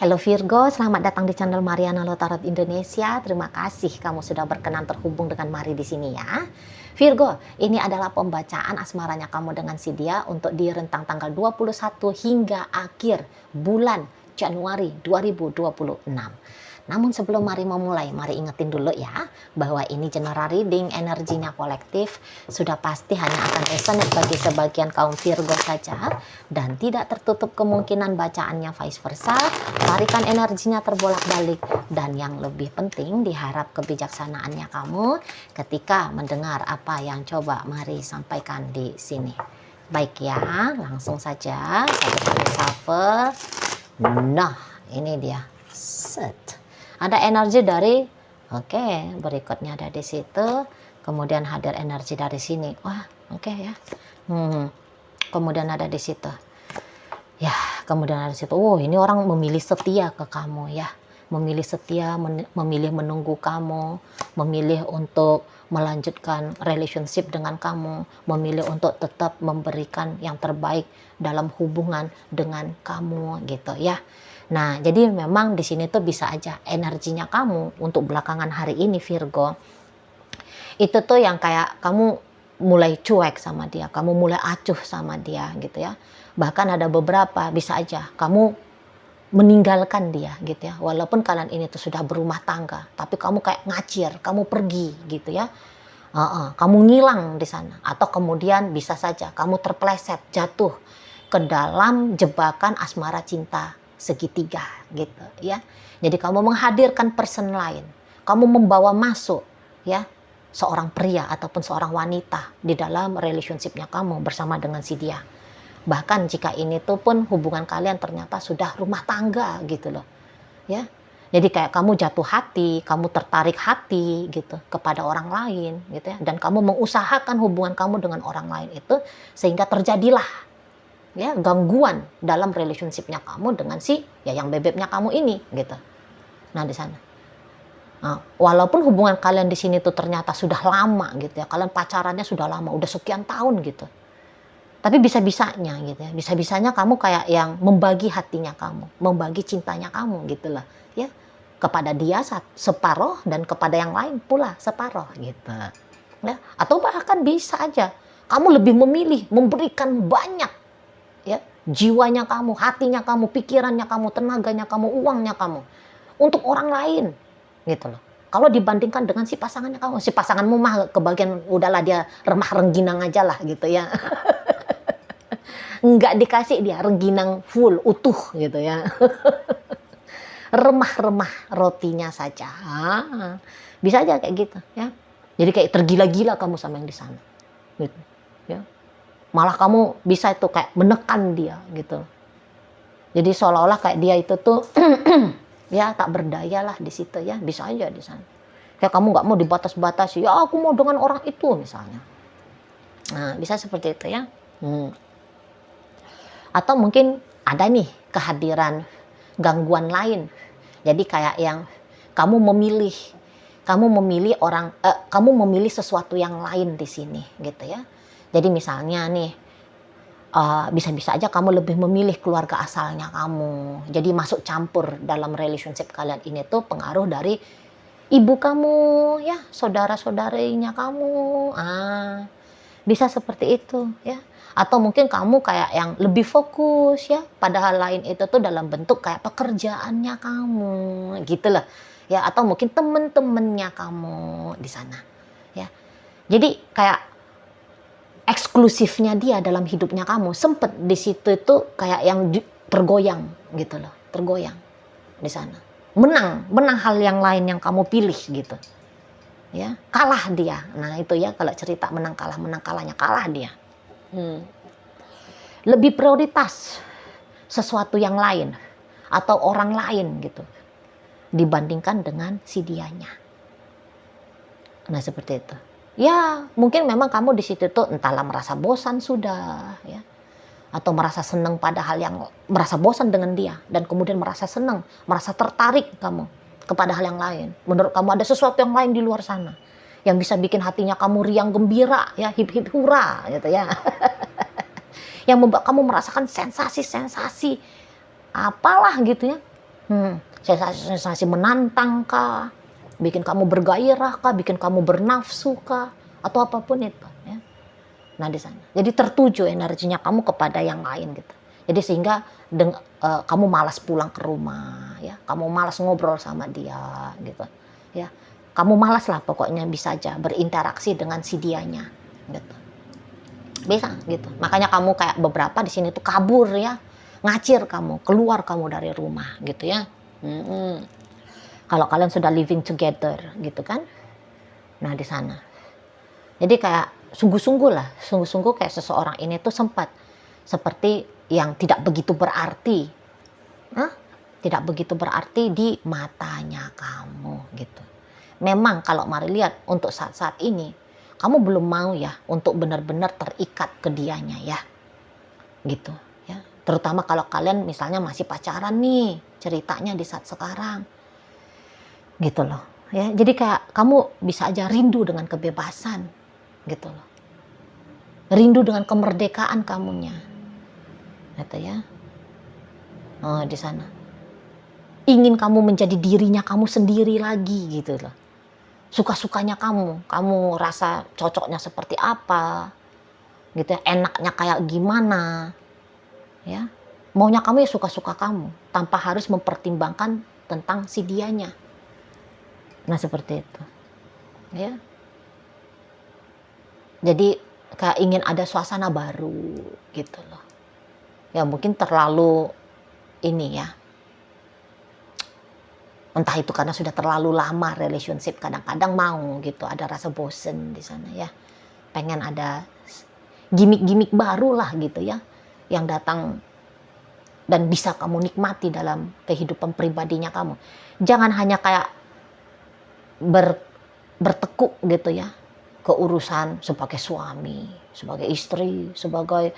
Halo Virgo, selamat datang di channel Mariana Lotarot Indonesia. Terima kasih kamu sudah berkenan terhubung dengan Mari di sini ya. Virgo, ini adalah pembacaan asmaranya kamu dengan si dia untuk di rentang tanggal 21 hingga akhir bulan Januari 2026. Namun sebelum Mari memulai, Mari ingetin dulu ya, bahwa ini general reading, energinya kolektif, sudah pasti hanya akan resonate bagi sebagian kaum Virgo saja, dan tidak tertutup kemungkinan bacaannya vice versa. Tarikan energinya terbolak-balik, dan yang lebih penting diharap kebijaksanaannya kamu ketika mendengar apa yang coba Mari sampaikan di sini. Baik ya, langsung saja satu kali shuffle. Nah, ini dia. Set. Ada energi dari, oke, berikutnya ada di situ. Kemudian hadir energi dari sini. Wah, oke ya. Kemudian ada di situ. Ya, kemudian ada di situ. Oh, ini orang memilih setia ke kamu ya. Memilih setia, memilih menunggu kamu, memilih untuk melanjutkan relationship dengan kamu, memilih untuk tetap memberikan yang terbaik dalam hubungan dengan kamu gitu ya. Nah, jadi memang di sini tuh bisa aja energinya kamu untuk belakangan hari ini Virgo. Itu tuh yang kayak kamu mulai cuek sama dia, kamu mulai acuh sama dia gitu ya. Bahkan ada beberapa bisa aja kamu meninggalkan dia gitu ya. Walaupun kalian ini tuh sudah berumah tangga, tapi kamu kayak ngacir, kamu pergi gitu ya. Kamu ngilang di sana, atau kemudian bisa saja kamu terpeleset jatuh ke dalam jebakan asmara cinta segitiga gitu ya. Jadi kamu menghadirkan person lain, kamu membawa masuk ya seorang pria ataupun seorang wanita di dalam relationshipnya kamu bersama dengan si dia. Bahkan jika ini tuh pun hubungan kalian ternyata sudah rumah tangga gitu loh ya. Jadi kayak kamu jatuh hati, kamu tertarik hati gitu kepada orang lain gitu ya, dan kamu mengusahakan hubungan kamu dengan orang lain itu sehingga terjadilah ya gangguan dalam relationshipnya kamu dengan si ya yang bebeknya kamu ini gitu. Nah di sana. Nah, walaupun hubungan kalian di sini tuh ternyata sudah lama gitu ya, kalian pacarannya sudah lama, udah sekian tahun gitu. Tapi bisa-bisanya gitu ya, bisa-bisanya kamu kayak yang membagi hatinya kamu, membagi cintanya kamu gitu lah ya, kepada dia separoh dan kepada yang lain pula separoh gitu ya. Atau bahkan bisa aja kamu lebih memilih memberikan banyak ya, jiwanya kamu, hatinya kamu, pikirannya kamu, tenaganya kamu, uangnya kamu untuk orang lain gitu loh. Kalau dibandingkan dengan si pasangannya kamu, si pasanganmu mah kebagian udahlah dia remah rengginang aja lah gitu ya. Nggak dikasih dia rengginang full utuh gitu ya. Remah-remah rotinya saja. Bisa aja kayak gitu ya. Jadi kayak tergila-gila kamu sama yang di sana gitu ya. Malah kamu bisa itu kayak menekan dia gitu. Jadi seolah-olah kayak dia itu tuh ya tak berdaya lah di situ ya. Bisa aja di sana. Kayak kamu nggak mau dibatas-batasi. Ya aku mau dengan orang itu misalnya. Nah bisa seperti itu ya. Atau mungkin ada nih kehadiran gangguan lain. Jadi kayak yang kamu memilih kamu memilih sesuatu yang lain di sini gitu ya. Jadi misalnya nih bisa-bisa aja kamu lebih memilih keluarga asalnya kamu. Jadi masuk campur dalam relationship kalian ini tuh pengaruh dari ibu kamu ya, saudara-saudarinya kamu. Bisa seperti itu ya. Atau mungkin kamu kayak yang lebih fokus ya pada hal lain itu tuh dalam bentuk kayak pekerjaannya kamu gitu loh ya, atau mungkin temen-temennya kamu di sana ya. Jadi kayak eksklusifnya dia dalam hidupnya kamu sempet di situ itu kayak yang tergoyang gitu loh, tergoyang di sana. Menang hal yang lain yang kamu pilih gitu ya, kalah dia. Nah itu ya, kalau cerita menang kalahnya kalah dia. Lebih prioritas sesuatu yang lain atau orang lain gitu dibandingkan dengan si dianya. Nah seperti itu ya. Mungkin memang kamu di situ tuh entahlah merasa bosan sudah ya, atau merasa senang pada hal yang merasa bosan dengan dia, dan kemudian merasa senang, merasa tertarik kamu kepada hal yang lain. Menurut kamu ada sesuatu yang lain di luar sana yang bisa bikin hatinya kamu riang gembira ya, hip hip hura gitu ya. Yang membuat kamu merasakan sensasi-sensasi apalah gitu ya. Sensasi menantang kah, bikin kamu bergairah kah, bikin kamu bernafsu kah, atau apapun itu ya. Nah di sana jadi tertuju energinya kamu kepada yang lain gitu. Jadi sehingga kamu malas pulang ke rumah ya, kamu malas ngobrol sama dia gitu ya, kamu malas lah pokoknya bisa aja berinteraksi dengan si dianya gitu, bisa gitu. Makanya kamu kayak beberapa di sini tuh kabur ya, ngacir kamu, keluar kamu dari rumah gitu ya. Kalau kalian sudah living together gitu kan. Nah di sana. Jadi kayak sungguh-sungguh kayak seseorang ini tuh sempat seperti yang tidak begitu berarti. Tidak begitu berarti di matanya kamu gitu. Memang kalau mari lihat untuk saat-saat ini, kamu belum mau ya untuk benar-benar terikat ke dianya ya. Gitu ya. Terutama kalau kalian misalnya masih pacaran nih, ceritanya di saat sekarang. Gitu loh ya. Jadi kayak kamu bisa aja rindu dengan kebebasan gitu loh, rindu dengan kemerdekaan kamunya gitu ya. Di sana ingin kamu menjadi dirinya kamu sendiri lagi gitu loh, suka-sukanya kamu rasa cocoknya seperti apa gitu ya, enaknya kayak gimana ya, maunya kamu ya suka-suka kamu tanpa harus mempertimbangkan tentang si dianya. Nah seperti itu ya. Jadi kayak ingin ada suasana baru gitu loh. Ya mungkin terlalu ini ya. Entah itu karena sudah terlalu lama relationship, kadang-kadang mau gitu, ada rasa bosen di sana ya. Pengen ada gimmick-gimmick baru lah gitu ya, yang datang dan bisa kamu nikmati dalam kehidupan pribadinya kamu. Jangan hanya kayak bertekuk gitu ya, ke urusan sebagai suami, sebagai istri, sebagai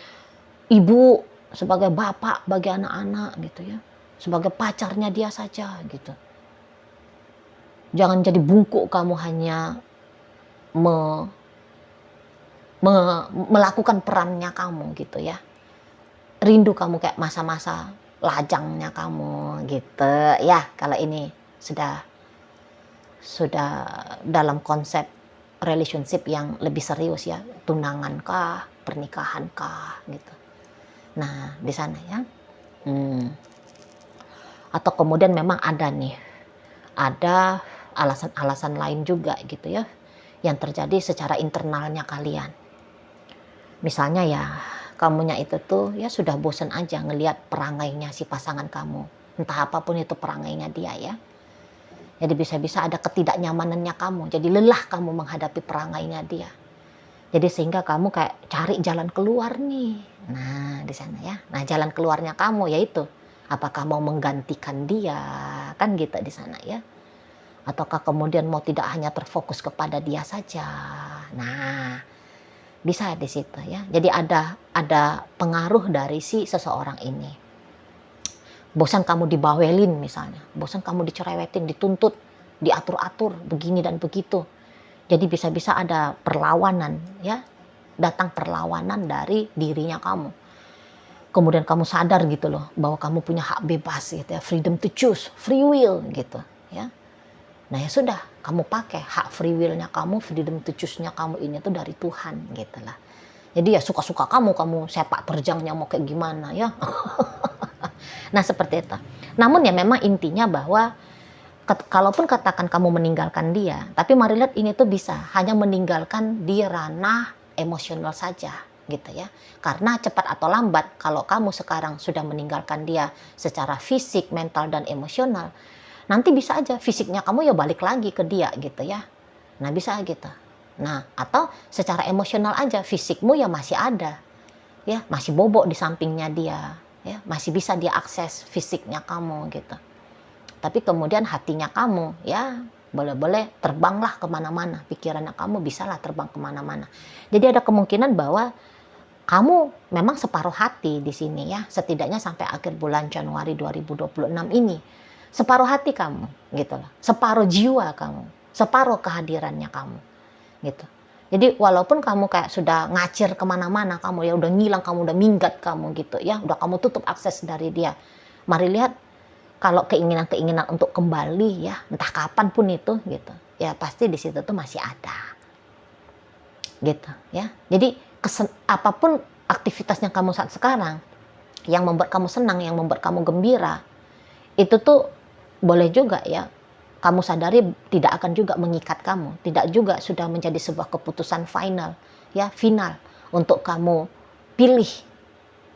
ibu, sebagai bapak bagi anak-anak gitu ya, sebagai pacarnya dia saja gitu. Jangan jadi bungkuk kamu hanya melakukan perannya kamu gitu ya. Rindu kamu kayak masa-masa lajangnya kamu gitu ya. Kalau ini sudah dalam konsep relationship yang lebih serius ya, tunangan kah, pernikahan kah gitu. Nah di sana ya. Atau kemudian memang ada alasan-alasan lain juga gitu ya, yang terjadi secara internalnya kalian. Misalnya ya kamunya itu tuh ya sudah bosan aja ngelihat perangainya si pasangan kamu, entah apapun itu perangainya dia ya. Jadi bisa-bisa ada ketidaknyamanannya kamu, jadi lelah kamu menghadapi perangainya dia. Jadi sehingga kamu kayak cari jalan keluar nih. Nah di sana ya. Nah jalan keluarnya kamu yaitu apakah mau menggantikan dia, kan gitu di sana ya. Ataukah kemudian mau tidak hanya terfokus kepada dia saja. Nah bisa di situ ya. Jadi ada pengaruh dari si seseorang ini. Bosan kamu dibawelin misalnya, bosan kamu dicerewetin, dituntut, diatur-atur begini dan begitu. Jadi bisa-bisa ada perlawanan ya, datang perlawanan dari dirinya kamu. Kemudian kamu sadar gitu loh bahwa kamu punya hak bebas gitu ya, freedom to choose, free will gitu ya. Nah ya sudah, kamu pakai hak free will-nya kamu, freedom to choose-nya kamu ini tuh dari Tuhan gitu lah. Jadi ya suka-suka kamu sepak terjangnya mau kayak gimana ya. Nah seperti itu. Namun ya memang intinya bahwa kalaupun katakan kamu meninggalkan dia, tapi mari lihat ini tuh bisa hanya meninggalkan di ranah emosional saja gitu ya. Karena cepat atau lambat kalau kamu sekarang sudah meninggalkan dia secara fisik, mental dan emosional, nanti bisa aja fisiknya kamu ya balik lagi ke dia gitu ya. Nah bisa gitu. Nah atau secara emosional aja fisikmu ya masih ada. Ya, masih bobok di sampingnya dia, ya, masih bisa dia akses fisiknya kamu gitu. Tapi kemudian hatinya kamu, ya, boleh-boleh terbanglah kemana-mana, pikirannya kamu bisalah terbang kemana-mana. Jadi ada kemungkinan bahwa kamu memang separuh hati di sini ya, setidaknya sampai akhir bulan Januari 2026 ini. Separuh hati kamu, gitu loh. Separuh jiwa kamu, separuh kehadirannya kamu, gitu. Jadi walaupun kamu kayak sudah ngacir kemana-mana, kamu ya udah ngilang, kamu udah minggat kamu gitu ya, udah kamu tutup akses dari dia. Mari lihat kalau keinginan-keinginan untuk kembali ya, entah kapan pun itu gitu, ya pasti di situ tuh masih ada gitu ya. Jadi apapun aktivitasnya kamu saat sekarang yang membuat kamu senang, yang membuat kamu gembira, itu tuh boleh juga ya kamu sadari tidak akan juga mengikat kamu, tidak juga sudah menjadi sebuah keputusan final ya, final untuk kamu pilih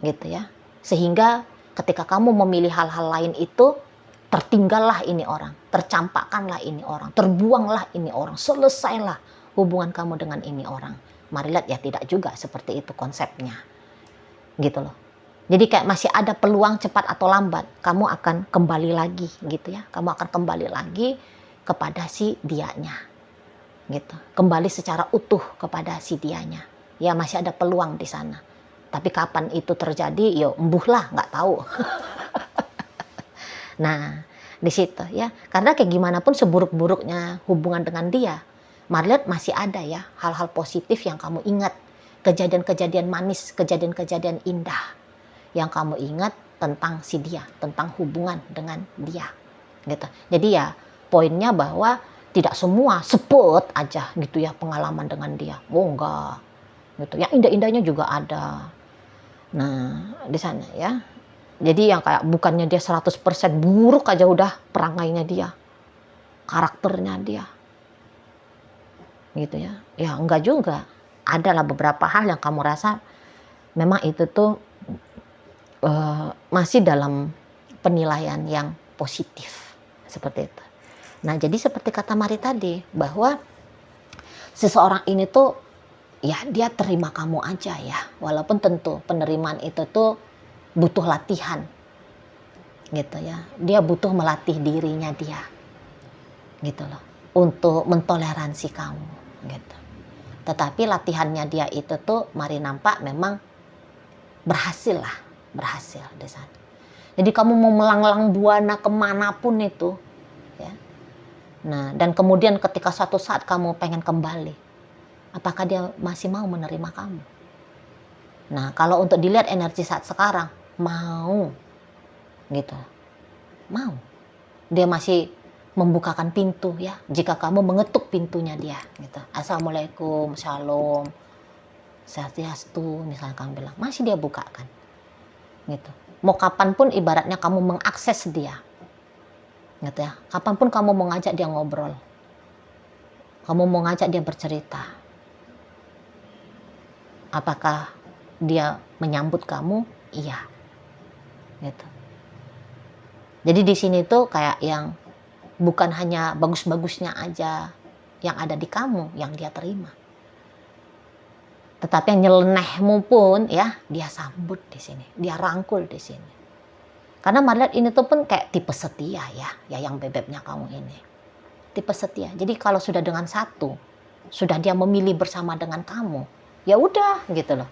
gitu ya. Sehingga ketika kamu memilih hal-hal lain itu, tertinggallah ini orang, tercampakkanlah ini orang, terbuanglah ini orang, selesailah hubungan kamu dengan ini orang. Mari lihat ya, tidak juga seperti itu konsepnya gitu loh. Jadi kayak masih ada peluang, cepat atau lambat kamu akan kembali lagi gitu ya, kamu akan kembali lagi kepada si dianya gitu, kembali secara utuh kepada si dianya ya, masih ada peluang di sana. Tapi kapan itu terjadi, yo embuhlah, nggak tahu. Nah, di situ ya, karena kayak gimana pun seburuk-buruknya hubungan dengan dia, mari lihat masih ada ya hal-hal positif yang kamu ingat, kejadian-kejadian manis, kejadian-kejadian indah yang kamu ingat tentang si dia, tentang hubungan dengan dia gitu. Jadi ya poinnya bahwa tidak semua seput aja gitu ya pengalaman dengan dia. Oh enggak gitu. Yang indah-indahnya juga ada. Nah, di sana ya. Jadi yang kayak bukannya dia 100% buruk aja udah perangainya dia, karakternya dia. Gitu ya. Ya enggak juga. Adalah beberapa hal yang kamu rasa memang itu tuh masih dalam penilaian yang positif seperti itu. Nah, jadi seperti kata Mari tadi bahwa seseorang ini tuh ya dia terima kamu aja ya, walaupun tentu penerimaan itu tuh butuh latihan gitu ya, dia butuh melatih dirinya dia gitu loh untuk mentoleransi kamu gitu. Tetapi latihannya dia itu tuh Mari nampak memang berhasil di sana. Jadi kamu mau melanglang buana kemanapun itu ya. Nah, dan kemudian ketika suatu saat kamu pengen kembali, apakah dia masih mau menerima kamu? Nah, kalau untuk dilihat energi saat sekarang, mau gitu, mau. Dia masih membukakan pintu ya, jika kamu mengetuk pintunya dia gitu. Assalamualaikum, shalom, swastiastu, misalnya kamu bilang, masih dia bukakan gitu. Mau kapanpun ibaratnya kamu mengakses dia gitu ya, kapanpun kamu mau ngajak dia ngobrol, kamu mau ngajak dia bercerita, apakah dia menyambut kamu? Iya gitu. Jadi di sini tuh kayak yang bukan hanya bagus-bagusnya aja yang ada di kamu yang dia terima, tetapi yang nyelenehmu pun ya dia sambut di sini, dia rangkul di sini. Karena Mari lihat ini tuh pun kayak tipe setia ya yang bebeknya kamu ini. Tipe setia. Jadi kalau sudah dengan satu, sudah dia memilih bersama dengan kamu, ya udah gitu loh.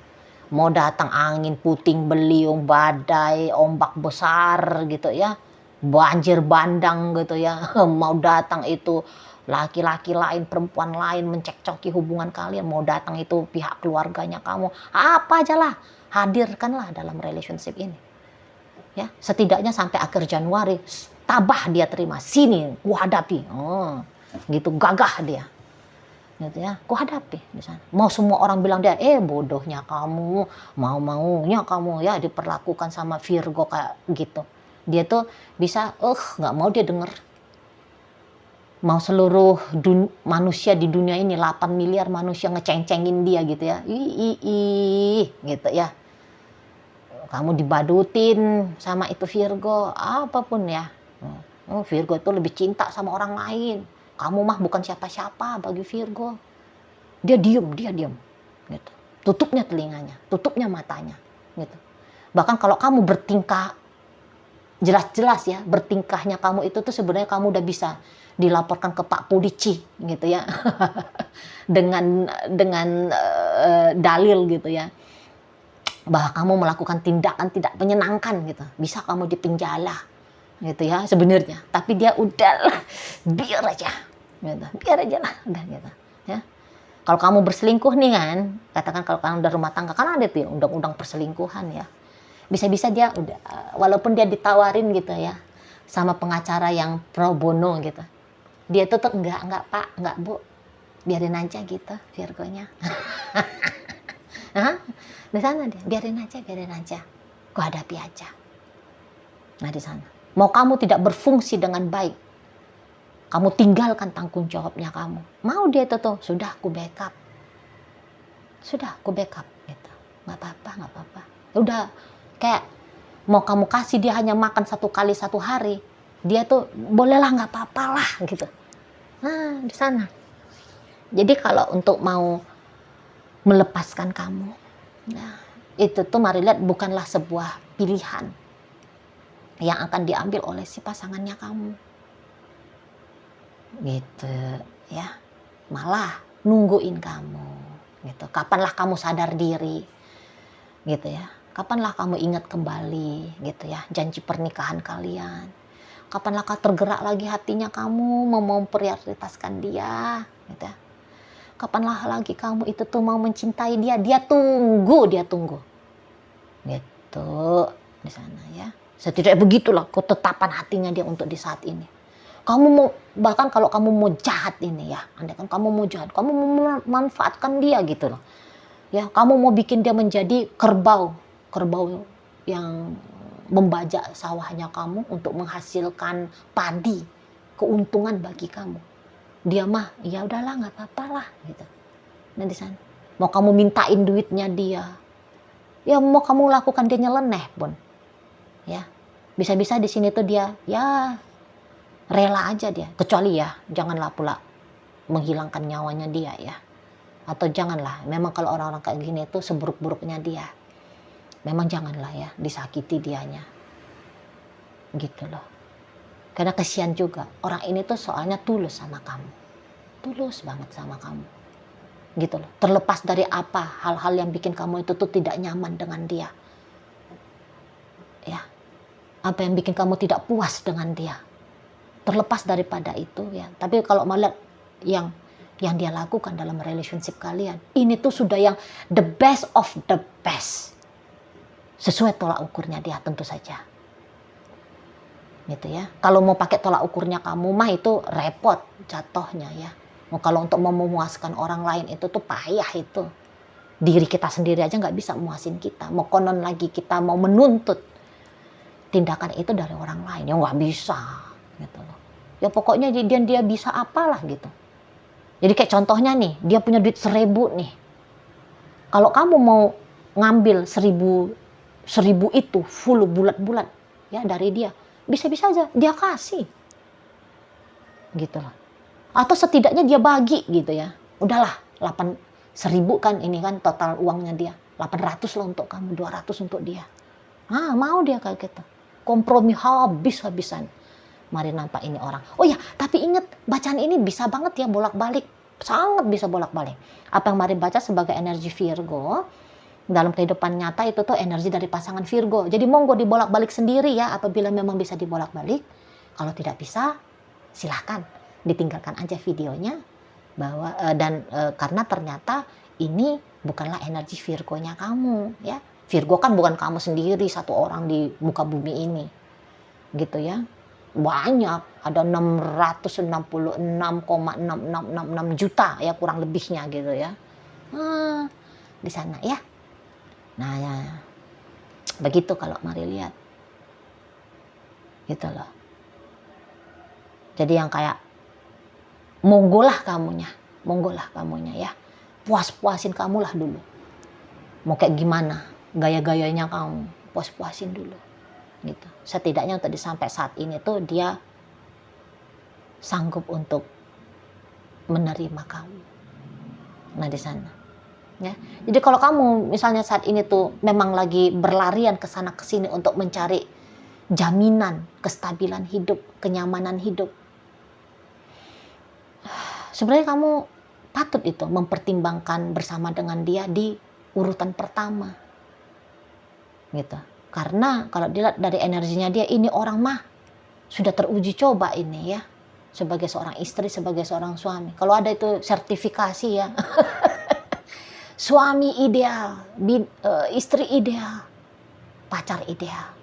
Mau datang angin puting beliung, badai, ombak besar gitu ya, banjir bandang gitu ya, mau datang itu laki-laki lain, perempuan lain mencekcoki hubungan kalian, mau datang itu pihak keluarganya kamu, apa aja lah, hadirkanlah dalam relationship ini. Ya, setidaknya sampai akhir Januari, tabah dia terima, sini ku hadapi, gitu gagah dia, gitu ya, ku hadapi di sana. Mau semua orang bilang dia, bodohnya kamu, mau-maunya kamu ya diperlakukan sama Virgo kayak gitu. Dia tuh bisa, nggak mau dia denger. Mau seluruh manusia di dunia ini 8 miliar manusia ngeceng-cengin dia gitu ya, gitu ya. Kamu dibadutin sama itu Virgo, apapun ya. Virgo itu lebih cinta sama orang lain. Kamu mah bukan siapa-siapa bagi Virgo. Dia diem. Gitu. Tutupnya telinganya, tutupnya matanya. Gitu. Bahkan kalau kamu bertingkah, jelas-jelas ya, bertingkahnya kamu itu tuh sebenarnya kamu udah bisa dilaporkan ke Pak Polisi gitu ya. dengan dalil gitu ya, bahwa kamu melakukan tindakan tidak menyenangkan gitu, bisa kamu dipenjara gitu ya sebenarnya. Tapi dia udah biar aja gitu, biar aja lah udah gitu ya. Kalau kamu berselingkuh nih kan, katakan kalau kamu udah rumah tangga, kan ada tuh undang-undang perselingkuhan ya, bisa-bisa dia udah walaupun dia ditawarin gitu ya, sama pengacara yang pro bono gitu. Dia tuh enggak Pak, enggak Bu, biarin aja gitu Virgonya. Hah? Di sana dia, biarin aja, ku hadapi aja. Nah di sana, mau kamu tidak berfungsi dengan baik, kamu tinggalkan tanggung jawabnya kamu. Mau dia itu tuh, sudah ku backup gitu. Nggak apa-apa. Udah kayak mau kamu kasih dia hanya makan 1 kali 1 hari, dia tuh bolehlah nggak apa-apa lah gitu. Nah di sana. Jadi kalau untuk mau melepaskan kamu, nah itu tuh mari lihat bukanlah sebuah pilihan yang akan diambil oleh si pasangannya kamu. Gitu ya. Malah nungguin kamu gitu. Kapanlah kamu sadar diri gitu ya. Kapanlah kamu ingat kembali gitu ya janji pernikahan kalian. Kapanlah tergerak lagi hatinya kamu mau memprioritaskan dia gitu ya. Kapanlah lagi kamu itu tuh mau mencintai dia, dia tunggu gitu di sana ya. Setidaknya begitulah ketetapan hatinya dia untuk di saat ini. Kamu mau, bahkan kalau kamu mau jahat ini ya, andai kan kamu mau jahat, kamu mau memanfaatkan dia gitu loh. Ya, kamu mau bikin dia menjadi kerbau yang membajak sawahnya kamu untuk menghasilkan padi, keuntungan bagi kamu. Dia mah, ya udahlah nggak apa-apa lah gitu. Nah di sana, mau kamu mintain duitnya dia, ya mau kamu lakukan dia nyeleneh pun, ya bisa-bisa di sini tuh dia, ya rela aja dia, kecuali ya janganlah pula menghilangkan nyawanya dia ya, atau janganlah, memang kalau orang-orang kayak gini tuh seburuk-buruknya dia, memang janganlah ya disakiti dianya, gitu loh. Karena kesian juga orang ini tuh soalnya tulus sama kamu, tulus banget sama kamu, gitu loh. Terlepas dari apa hal-hal yang bikin kamu itu tuh tidak nyaman dengan dia, ya, apa yang bikin kamu tidak puas dengan dia. Terlepas daripada itu ya, tapi kalau melihat yang dia lakukan dalam relationship kalian, ini tuh sudah yang the best of the best, sesuai tolak ukurnya dia tentu saja, gitu ya. Kalau mau pakai tolak ukurnya kamu mah itu repot jatuhnya ya. Kalau untuk memuaskan orang lain itu tuh payah itu. Diri kita sendiri aja nggak bisa muasin kita, mau konon lagi kita mau menuntut tindakan itu dari orang lain, ya nggak bisa gitu loh. Ya pokoknya dia bisa apalah gitu. Jadi kayak contohnya nih, dia punya duit 1.000 nih. Kalau kamu mau ngambil 1.000 itu full bulat-bulat ya dari dia, bisa-bisa aja dia kasih. Gitu loh. Atau setidaknya dia bagi gitu ya. Udahlah, 1.000 kan ini kan total uangnya dia. 800 lah untuk kamu, 200 untuk dia. Mau dia kayak gitu. Kompromi habis-habisan. Mari nampak ini orang. Oh ya, tapi ingat bacaan ini bisa banget ya bolak-balik. Sangat bisa bolak-balik. Apa yang Mari baca sebagai energi Virgo, dalam kehidupan nyata itu tuh energi dari pasangan Virgo. Jadi monggo dibolak-balik sendiri ya apabila memang bisa dibolak-balik. Kalau tidak bisa, silahkan ditinggalkan aja videonya. Karena ternyata ini bukanlah energi Virgonya kamu ya. Virgo kan bukan kamu sendiri satu orang di muka bumi ini. Gitu ya. Banyak, ada 666,6666 juta ya kurang lebihnya gitu ya. Di sana ya. Nah ya, begitu kalau Mari lihat. Gitu loh. Jadi yang kayak monggolah kamunya ya. Puas-puasin kamulah dulu. Mau kayak gimana gaya-gayanya kamu, puas-puasin dulu. Gitu. Setidaknya untuk sampai saat ini tuh dia sanggup untuk menerima kamu. Nah di sana, ya. Jadi kalau kamu misalnya saat ini tuh memang lagi berlarian ke sana ke sini untuk mencari jaminan kestabilan hidup, kenyamanan hidup, sebenarnya kamu patut itu mempertimbangkan bersama dengan dia di urutan pertama, gitu. Karena kalau dilihat dari energinya dia, ini orang mah sudah teruji coba ini ya. Sebagai seorang istri, sebagai seorang suami. Kalau ada itu sertifikasi ya. Suami ideal, istri ideal, pacar ideal.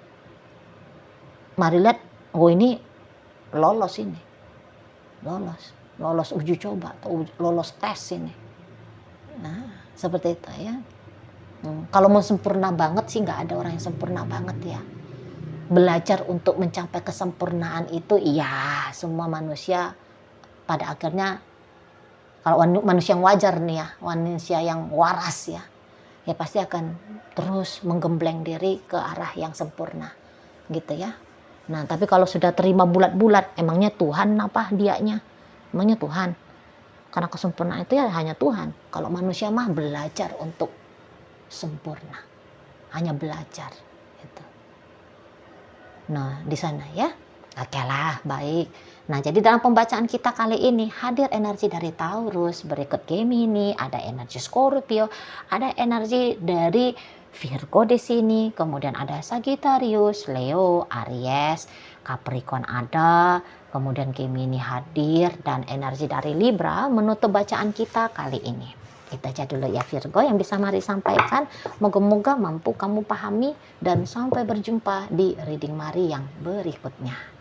Mari lihat Oh ini lolos ini, lolos uji coba atau lolos tes ini. Nah, seperti itu ya. Kalau mau sempurna banget sih nggak ada orang yang sempurna banget ya. Belajar untuk mencapai kesempurnaan itu iya, semua manusia pada akhirnya kalau manusia yang wajar nih ya, manusia yang waras ya, ya pasti akan terus menggembleng diri ke arah yang sempurna gitu ya. Nah, tapi kalau sudah terima bulat-bulat, emangnya Tuhan apa dianya? Emangnya Tuhan? Karena kesempurnaan itu ya hanya Tuhan. Kalau manusia mah belajar untuk sempurna. Hanya belajar gitu. Nah, di sana ya. Oke lah, baik. Nah, jadi dalam pembacaan kita kali ini hadir energi dari Taurus, berikut Gemini, ada energi Scorpio, ada energi dari Virgo di sini, kemudian ada Sagittarius, Leo, Aries, Capricorn ada, kemudian Gemini hadir, dan energi dari Libra menutup bacaan kita kali ini. Itu aja dulu ya Virgo yang bisa Mari sampaikan. Moga-moga mampu kamu pahami dan sampai berjumpa di reading Mari yang berikutnya.